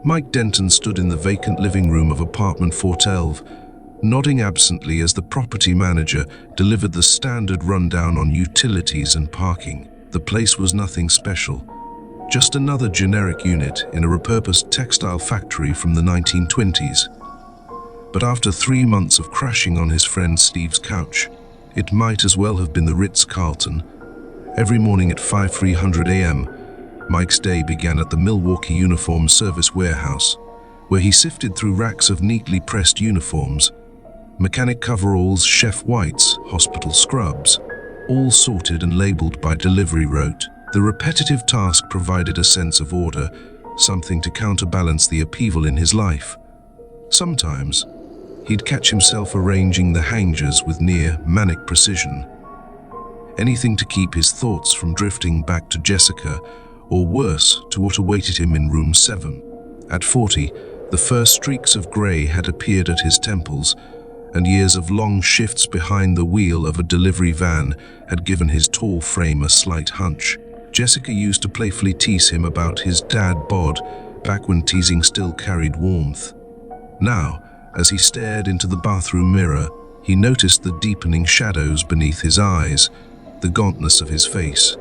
Mike Denton stood in the vacant living room of apartment 412, nodding absently as the property manager delivered the standard rundown on utilities and parking. The place was nothing special, just another generic unit in a repurposed textile factory from the 1920s. But after 3 months of crashing on his friend Steve's couch, it might as well have been the Ritz-Carlton. Every morning at 5:300 a.m., Mike's day began at the Milwaukee Uniform Service warehouse, where he sifted through racks of neatly pressed uniforms, mechanic coveralls, chef whites, hospital scrubs, all sorted and labeled by delivery route. The repetitive task provided a sense of order, something to counterbalance the upheaval in his life. Sometimes, he'd catch himself arranging the hangers with near-manic precision. Anything to keep his thoughts from drifting back to Jessica, or worse, to what awaited him in room 7. At 40, the first streaks of grey had appeared at his temples, and years of long shifts behind the wheel of a delivery van had given his tall frame a slight hunch. Jessica used to playfully tease him about his dad bod, back when teasing still carried warmth. Now, as he stared into the bathroom mirror, he noticed the deepening shadows beneath his eyes, the gauntness of his face.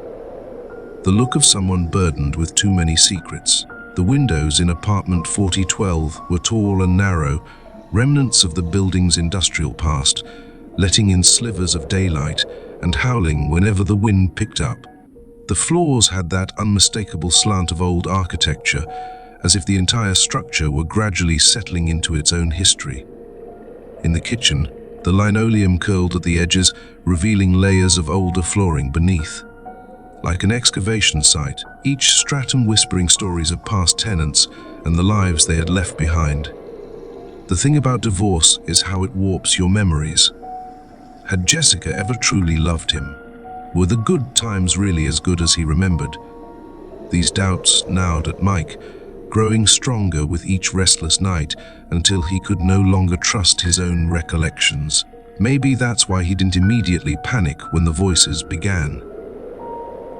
The look of someone burdened with too many secrets. The windows in apartment 4012 were tall and narrow, remnants of the building's industrial past, letting in slivers of daylight and howling whenever the wind picked up. The floors had that unmistakable slant of old architecture, as if the entire structure were gradually settling into its own history. In the kitchen, the linoleum curled at the edges, revealing layers of older flooring beneath. Like an excavation site, each stratum whispering stories of past tenants and the lives they had left behind. The thing about divorce is how it warps your memories. Had Jessica ever truly loved him? Were the good times really as good as he remembered? These doubts gnawed at Mike, growing stronger with each restless night until he could no longer trust his own recollections. Maybe that's why he didn't immediately panic when the voices began.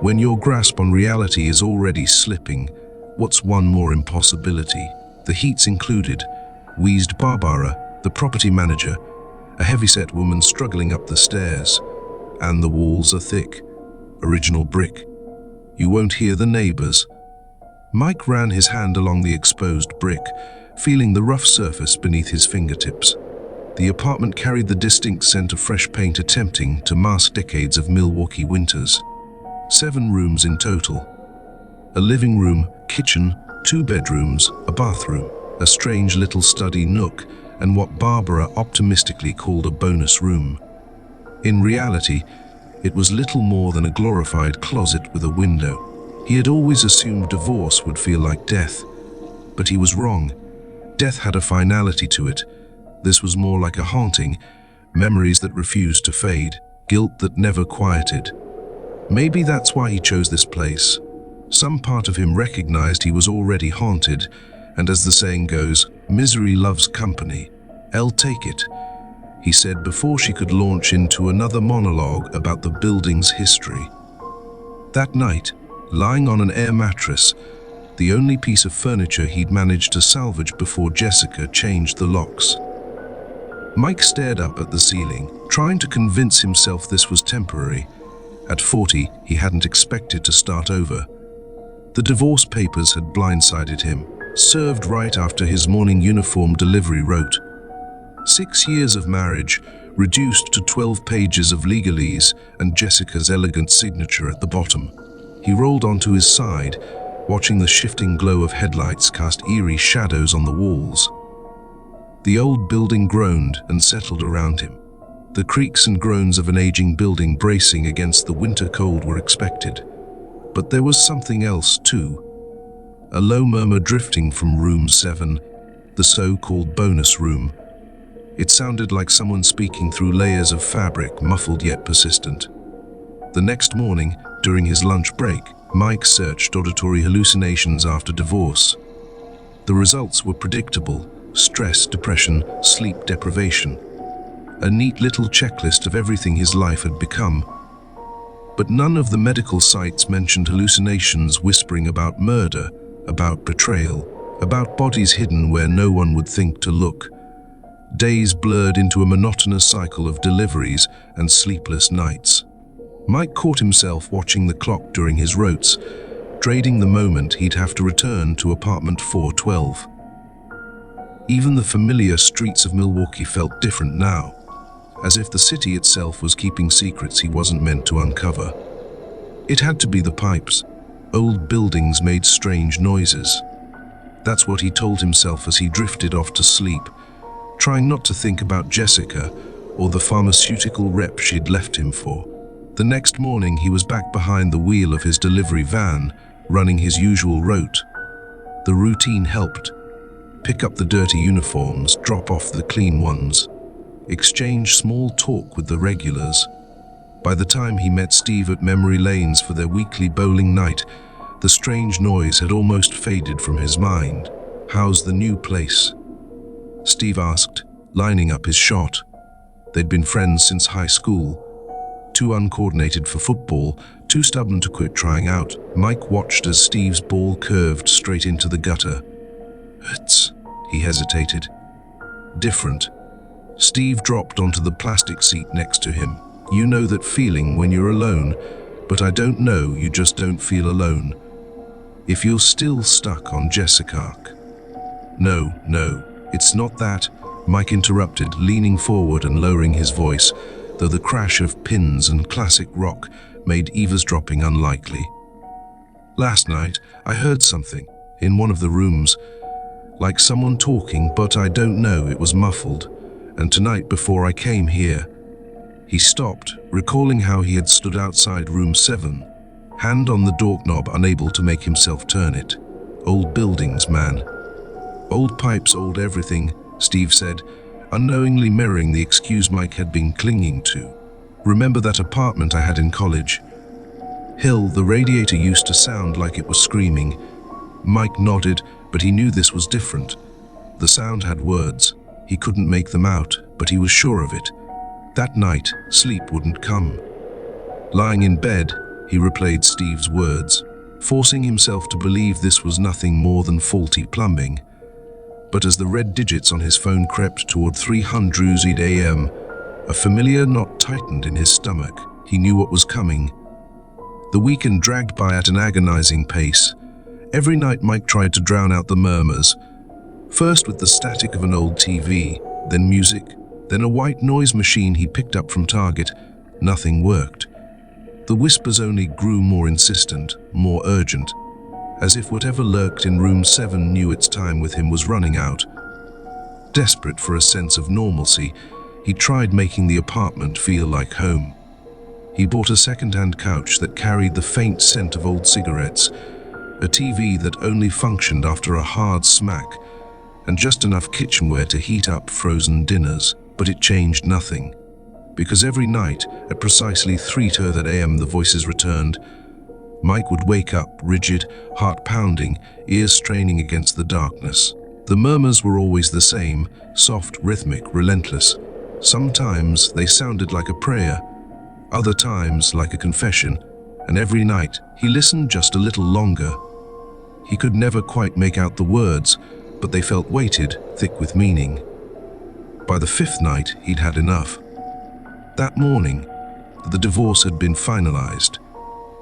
When your grasp on reality is already slipping, what's one more impossibility? The heats included, wheezed Barbara, the property manager, a heavyset woman struggling up the stairs. And the walls are thick, original brick. You won't hear the neighbors. Mike ran his hand along the exposed brick, feeling the rough surface beneath his fingertips. The apartment carried the distinct scent of fresh paint, attempting to mask decades of Milwaukee winters. 7 rooms in total. A living room, kitchen, 2 bedrooms, a bathroom, a strange little study nook, and what Barbara optimistically called a bonus room. In reality, it was little more than a glorified closet with a window. He had always assumed divorce would feel like death, but he was wrong. Death had a finality to it. This was more like a haunting, memories that refused to fade, guilt that never quieted. Maybe that's why he chose this place. Some part of him recognized he was already haunted, and as the saying goes, misery loves company. "I'll take it," he said before she could launch into another monologue about the building's history. That night, lying on an air mattress, the only piece of furniture he'd managed to salvage before Jessica changed the locks, Mike stared up at the ceiling, trying to convince himself this was temporary. At 40, he hadn't expected to start over. The divorce papers had blindsided him, served right after his morning uniform delivery route. 6 years of marriage, reduced to 12 pages of legalese and Jessica's elegant signature at the bottom. He rolled onto his side, watching the shifting glow of headlights cast eerie shadows on the walls. The old building groaned and settled around him. The creaks and groans of an aging building bracing against the winter cold were expected. But there was something else too. A low murmur drifting from room 7, the so-called bonus room. It sounded like someone speaking through layers of fabric, muffled yet persistent. The next morning, during his lunch break, Mike searched auditory hallucinations after divorce. The results were predictable: stress, depression, sleep deprivation. A neat little checklist of everything his life had become. But none of the medical sites mentioned hallucinations whispering about murder, about betrayal, about bodies hidden where no one would think to look. Days blurred into a monotonous cycle of deliveries and sleepless nights. Mike caught himself watching the clock during his routes, dreading the moment he'd have to return to apartment 412. Even the familiar streets of Milwaukee felt different now, as if the city itself was keeping secrets he wasn't meant to uncover. It had to be the pipes. Old buildings made strange noises. That's what he told himself as he drifted off to sleep, trying not to think about Jessica or the pharmaceutical rep she'd left him for. The next morning, he was back behind the wheel of his delivery van, running his usual route. The routine helped. Pick up the dirty uniforms, drop off the clean ones, exchange small talk with the regulars. By the time he met Steve at Memory Lanes for their weekly bowling night, the strange noise had almost faded from his mind. "How's the new place?" Steve asked, lining up his shot. They'd been friends since high school. Too uncoordinated for football, too stubborn to quit trying out. Mike watched as Steve's ball curved straight into the gutter. He hesitated. Different. Steve dropped onto the plastic seat next to him. "You know that feeling when you're alone, but I don't know, you just don't feel alone. If you're still stuck on Jessica." No, it's not that," Mike interrupted, leaning forward and lowering his voice, though the crash of pins and classic rock made eavesdropping unlikely. "Last night, I heard something in one of the rooms, like someone talking, but I don't know, it was muffled. And tonight before I came here." He stopped, recalling how he had stood outside room 7, hand on the doorknob, unable to make himself turn it. Old buildings, man. Old pipes, old everything, Steve said, unknowingly mirroring the excuse Mike had been clinging to. "Remember that apartment I had in college? Hill, the radiator used to sound like it was screaming." Mike nodded, but he knew this was different. The sound had words. He couldn't make them out, but he was sure of it. That night, sleep wouldn't come. Lying in bed, he replayed Steve's words, forcing himself to believe this was nothing more than faulty plumbing. But as the red digits on his phone crept toward 300 AM, a familiar knot tightened in his stomach. He knew what was coming. The weekend dragged by at an agonizing pace. Every night Mike tried to drown out the murmurs, first with the static of an old TV, then music, then a white noise machine he picked up from Target. Nothing worked. The whispers only grew more insistent, more urgent, as if whatever lurked in room 7 knew its time with him was running out. Desperate for a sense of normalcy, he tried making the apartment feel like home. He bought a second-hand couch that carried the faint scent of old cigarettes, a TV that only functioned after a hard smack, and just enough kitchenware to heat up frozen dinners. But it changed nothing, because every night at precisely 3:30 AM the voices returned. Mike would wake up, rigid, heart pounding, ears straining against the darkness. The murmurs were always the same, soft, rhythmic, relentless. Sometimes they sounded like a prayer, other times like a confession, and every night he listened just a little longer. He could never quite make out the words, but they felt weighted, thick with meaning. By the 5th night, he'd had enough. That morning, the divorce had been finalized.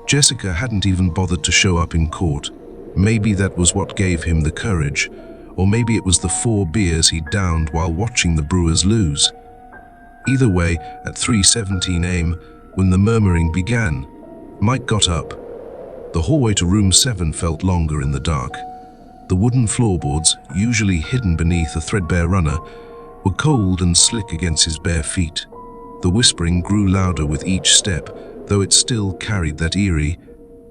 Jessica hadn't even bothered to show up in court. Maybe that was what gave him the courage, or maybe it was the 4 beers he'd downed while watching the Brewers lose. Either way, at 3:17 AM, when the murmuring began, Mike got up. The hallway to room 7 felt longer in the dark. The wooden floorboards, usually hidden beneath a threadbare runner, were cold and slick against his bare feet. The whispering grew louder with each step, though it still carried that eerie,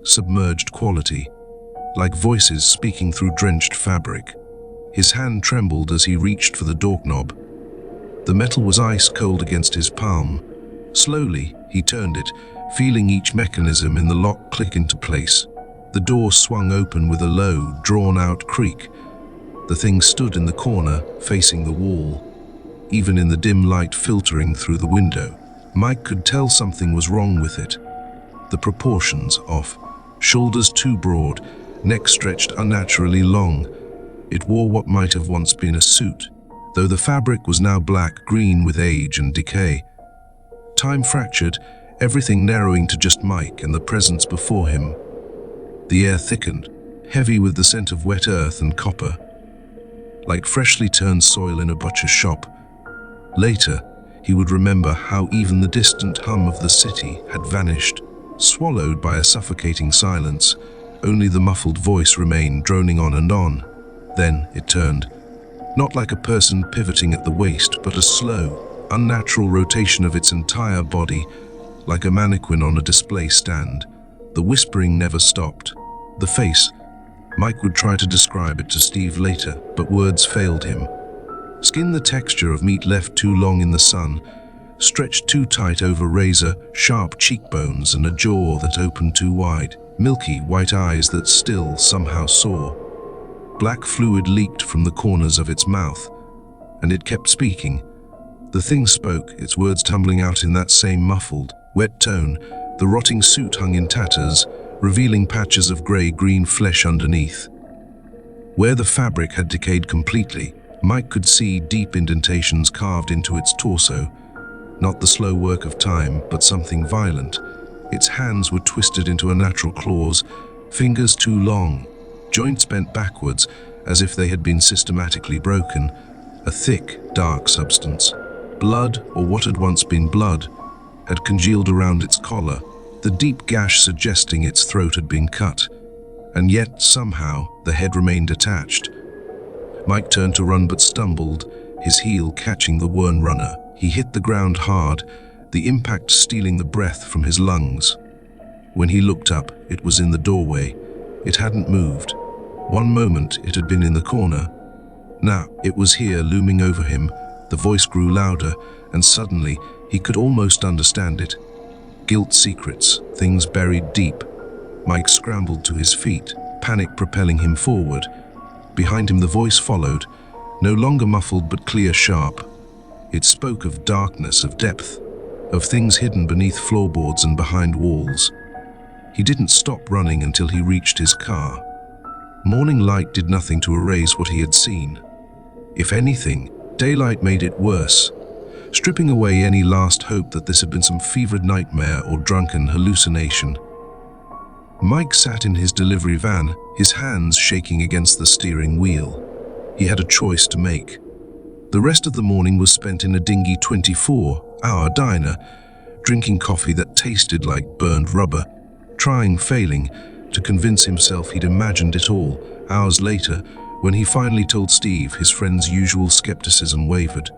submerged quality, like voices speaking through drenched fabric. His hand trembled as he reached for the doorknob. The metal was ice cold against his palm. Slowly, he turned it, feeling each mechanism in the lock click into place. The door swung open with a low, drawn-out creak. The thing stood in the corner, facing the wall. Even in the dim light filtering through the window, Mike could tell something was wrong with it. The proportions off. Shoulders too broad, neck stretched unnaturally long. It wore what might have once been a suit, though the fabric was now black-green with age and decay. Time fractured, everything narrowing to just Mike and the presence before him. The air thickened, heavy with the scent of wet earth and copper, like freshly turned soil in a butcher's shop. Later, he would remember how even the distant hum of the city had vanished, swallowed by a suffocating silence. Only the muffled voice remained droning on and on. Then it turned, not like a person pivoting at the waist, but a slow, unnatural rotation of its entire body, like a mannequin on a display stand. The whispering never stopped. The face, Mike would try to describe it to Steve later, but words failed him. Skin the texture of meat left too long in the sun, stretched too tight over razor-sharp cheekbones and a jaw that opened too wide, milky white eyes that still somehow saw. Black fluid leaked from the corners of its mouth, and it kept speaking. The thing spoke, its words tumbling out in that same muffled, wet tone. The rotting suit hung in tatters, revealing patches of grey-green flesh underneath. Where the fabric had decayed completely, Mike could see deep indentations carved into its torso. Not the slow work of time, but something violent. Its hands were twisted into unnatural claws, fingers too long, joints bent backwards as if they had been systematically broken. A thick, dark substance, blood, or what had once been blood, had congealed around its collar, the deep gash suggesting its throat had been cut. And yet, somehow, the head remained attached. Mike turned to run but stumbled, his heel catching the worn runner. He hit the ground hard, the impact stealing the breath from his lungs. When he looked up, it was in the doorway. It hadn't moved. One moment, it had been in the corner. Now, it was here, looming over him. The voice grew louder, and suddenly, he could almost understand it. Guilt secrets, things buried deep. Mike scrambled to his feet, panic propelling him forward. Behind him the voice followed, no longer muffled but clear, sharp. It spoke of darkness, of depth, of things hidden beneath floorboards and behind walls. He didn't stop running until he reached his car. Morning light did nothing to erase what he had seen. If anything, daylight made it worse, stripping away any last hope that this had been some fevered nightmare or drunken hallucination. Mike sat in his delivery van, his hands shaking against the steering wheel. He had a choice to make. The rest of the morning was spent in a dingy 24-hour diner, drinking coffee that tasted like burned rubber, trying, failing, to convince himself he'd imagined it all. Hours later, when he finally told Steve, his friend's usual skepticism wavered.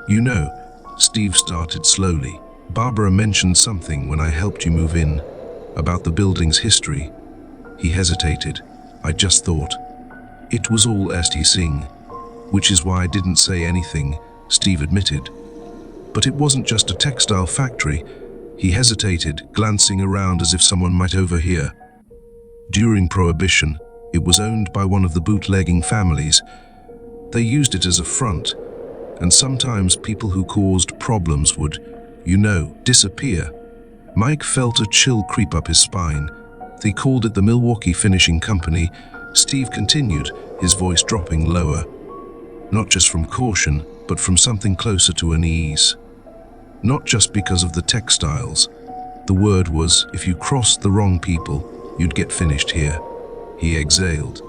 "You know," Steve started slowly, "Barbara mentioned something when I helped you move in, about the building's history." He hesitated. "I just thought it was all STing, which is why I didn't say anything," Steve admitted. "But it wasn't just a textile factory." He hesitated, glancing around as if someone might overhear. "During Prohibition, it was owned by one of the bootlegging families. They used it as a front, and sometimes people who caused problems would, disappear." Mike felt a chill creep up his spine. They called it the Milwaukee Finishing Company. Steve continued, his voice dropping lower. Not just from caution, but from something closer to unease. Not just because of the textiles. The word was, if you crossed the wrong people, you'd get finished here. He exhaled.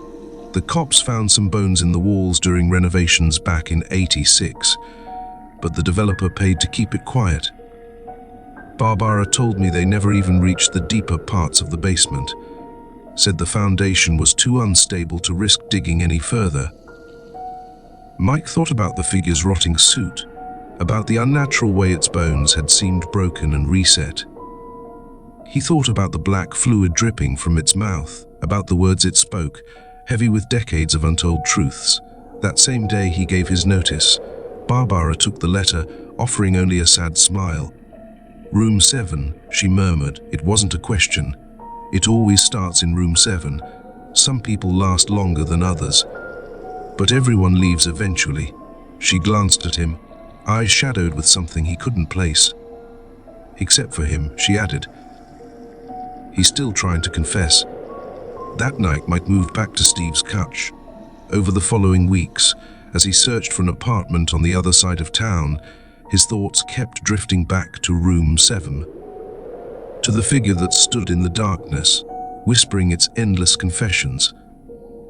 The cops found some bones in the walls during renovations back in '86, but the developer paid to keep it quiet. Barbara told me they never even reached the deeper parts of the basement. Said the foundation was too unstable to risk digging any further. Mike thought about the figure's rotting suit, about the unnatural way its bones had seemed broken and reset. He thought about the black fluid dripping from its mouth, about the words it spoke, heavy with decades of untold truths. That same day he gave his notice, Barbara took the letter, offering only a sad smile. "Room 7, she murmured. It wasn't a question. It always starts in room 7. Some people last longer than others. But everyone leaves eventually." She glanced at him, eyes shadowed with something he couldn't place. "Except for him," she added. He's still trying to confess. That night Mike moved back to Steve's couch. Over the following weeks, as he searched for an apartment on the other side of town, his thoughts kept drifting back to room 7, to the figure that stood in the darkness, whispering its endless confessions,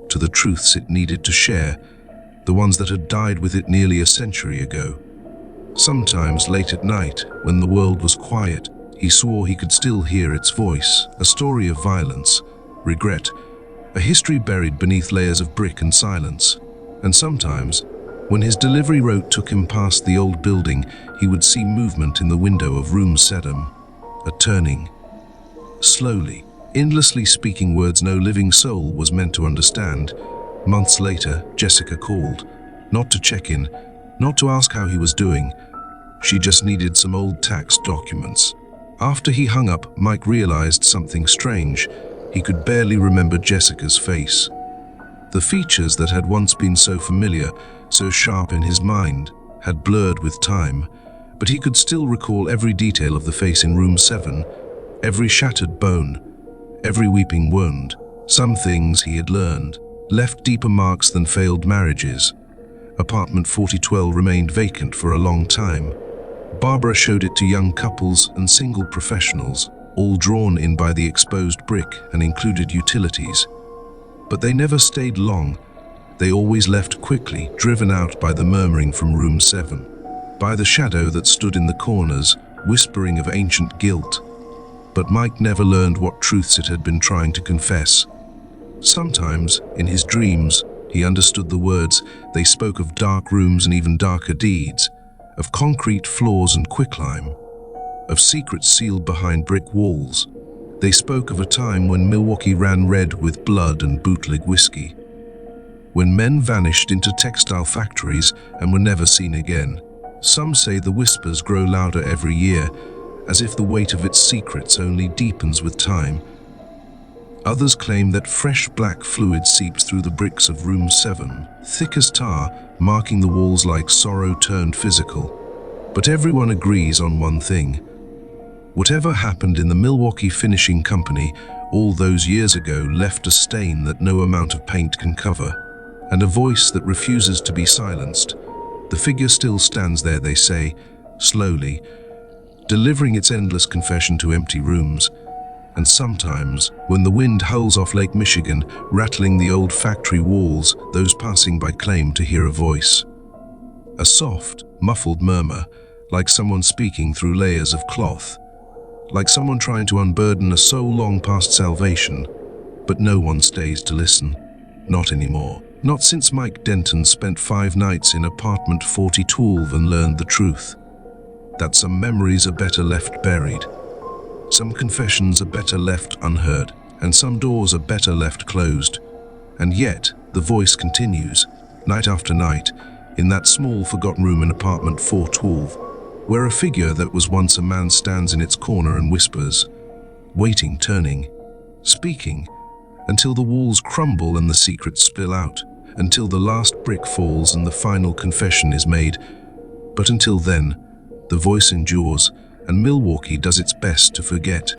to the truths it needed to share, the ones that had died with it nearly a century ago. Sometimes late at night, when the world was quiet, he swore he could still hear its voice, a story of violence, regret, a history buried beneath layers of brick and silence. And sometimes, when his delivery route took him past the old building, he would see movement in the window of room 7, a turning. Slowly, endlessly speaking words no living soul was meant to understand. Months later, Jessica called, not to check in, not to ask how he was doing. She just needed some old tax documents. After he hung up, Mike realized something strange. He could barely remember Jessica's face. The features that had once been so familiar, so sharp in his mind, had blurred with time, but he could still recall every detail of the face in room 7, every shattered bone, every weeping wound. Some things he had learned left deeper marks than failed marriages. Apartment 4012 remained vacant for a long time. Barbara showed it to young couples and single professionals, all drawn in by the exposed brick and included utilities. But they never stayed long. They always left quickly, driven out by the murmuring from room 7, by the shadow that stood in the corners, whispering of ancient guilt. But Mike never learned what truths it had been trying to confess. Sometimes, in his dreams, he understood the words. They spoke of dark rooms and even darker deeds, of concrete floors and quicklime, of secrets sealed behind brick walls. They spoke of a time when Milwaukee ran red with blood and bootleg whiskey, when men vanished into textile factories and were never seen again. Some say the whispers grow louder every year, as if the weight of its secrets only deepens with time. Others claim that fresh black fluid seeps through the bricks of room 7, thick as tar, marking the walls like sorrow turned physical. But everyone agrees on one thing. Whatever happened in the Milwaukee Finishing Company all those years ago left a stain that no amount of paint can cover, and a voice that refuses to be silenced. The figure still stands there, they say, slowly, delivering its endless confession to empty rooms. And sometimes, when the wind howls off Lake Michigan, rattling the old factory walls, those passing by claim to hear a voice. A soft, muffled murmur, like someone speaking through layers of cloth, like someone trying to unburden a soul long past salvation. But no one stays to listen. Not anymore. Not since Mike Denton spent 5 nights in apartment 4012 and learned the truth. That some memories are better left buried. Some confessions are better left unheard, and some doors are better left closed. And yet, the voice continues, night after night, in that small forgotten room in apartment 412, where a figure that was once a man stands in its corner and whispers, waiting, turning, speaking, until the walls crumble and the secrets spill out, until the last brick falls and the final confession is made. But until then, the voice endures, and Milwaukee does its best to forget.